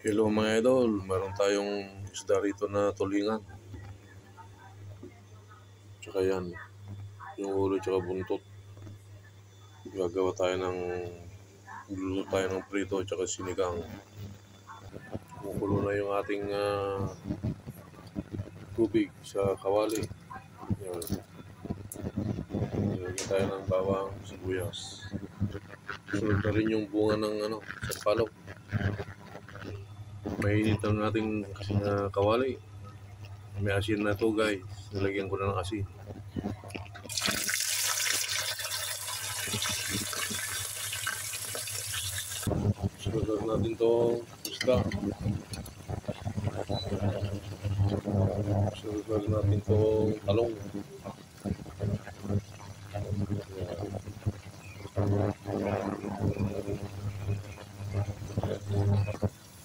Hello mga idol, meron tayong isda rito na tulingan. Tsaka yan, yung ulo tsaka buntot. Gagawa tayo Luluto tayo ng prito tsaka sinigang. Kumukulo na yung ating tubig sa kawali. Yan. Nilagyan tayo ng bawang, sibuyas. Sunod na rin yung bunga ng sampalok. Mainit ang ating kawali. May asin na to guys. Nilagyan ko na ng asin. Sunod natin itong isda. Sunod natin itong talong.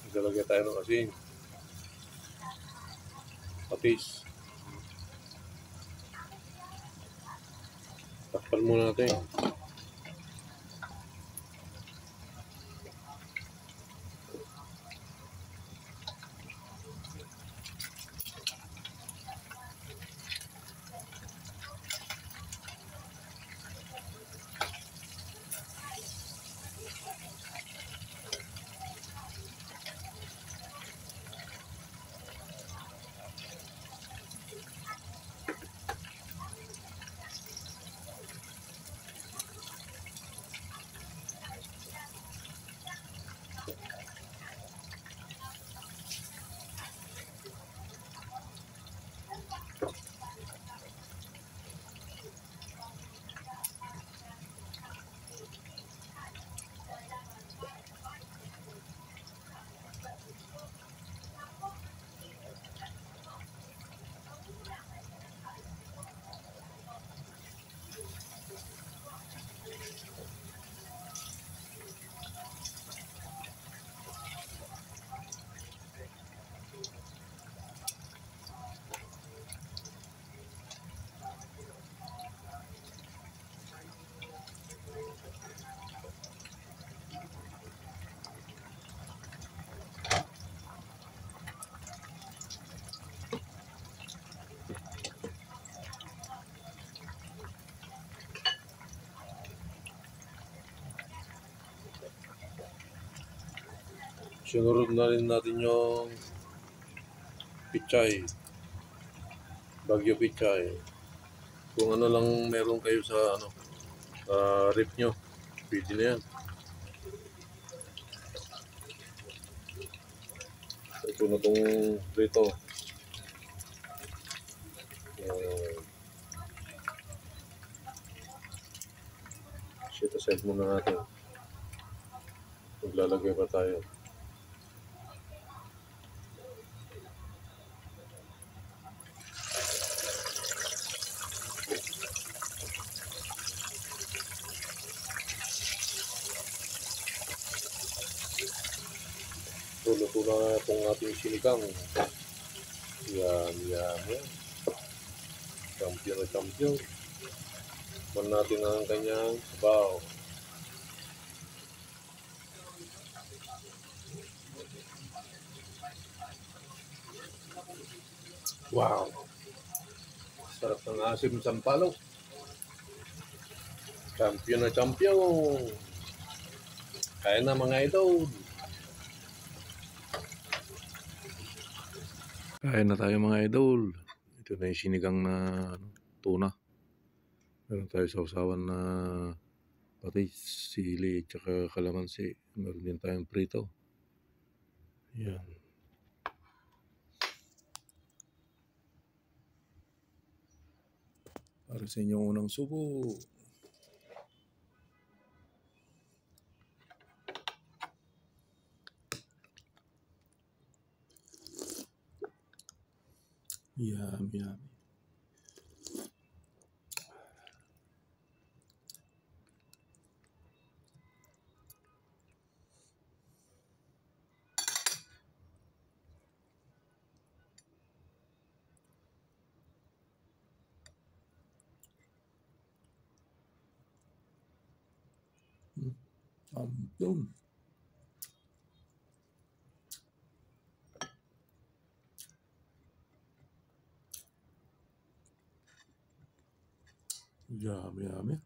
Naglalagay tayo ng asin. Patis. Takpan muna natin. Sunod na rin natin yung pichay. Bagyo pichay. Kung ano lang meron kayo sa rip nyo, pwede na yan. Ito na itong prito. Set aside muna natin. Maglalagay pa tayo. Luto na itong ating sinigang. Yan. Champion na champion. Man natin ang kanyang sabaw. Wow! Sarap ng asim sampalok. Champion na champion. Kaya na mga idol. Kain na tayo mga idol. Ito na yung sinigang na tuna. Meron tayo sausawan na patis, sili, tsaka kalamansi. Meron din tayong prito. Yan. Para sa inyong unang subo. Yummy. Champion. Yummy, yummy.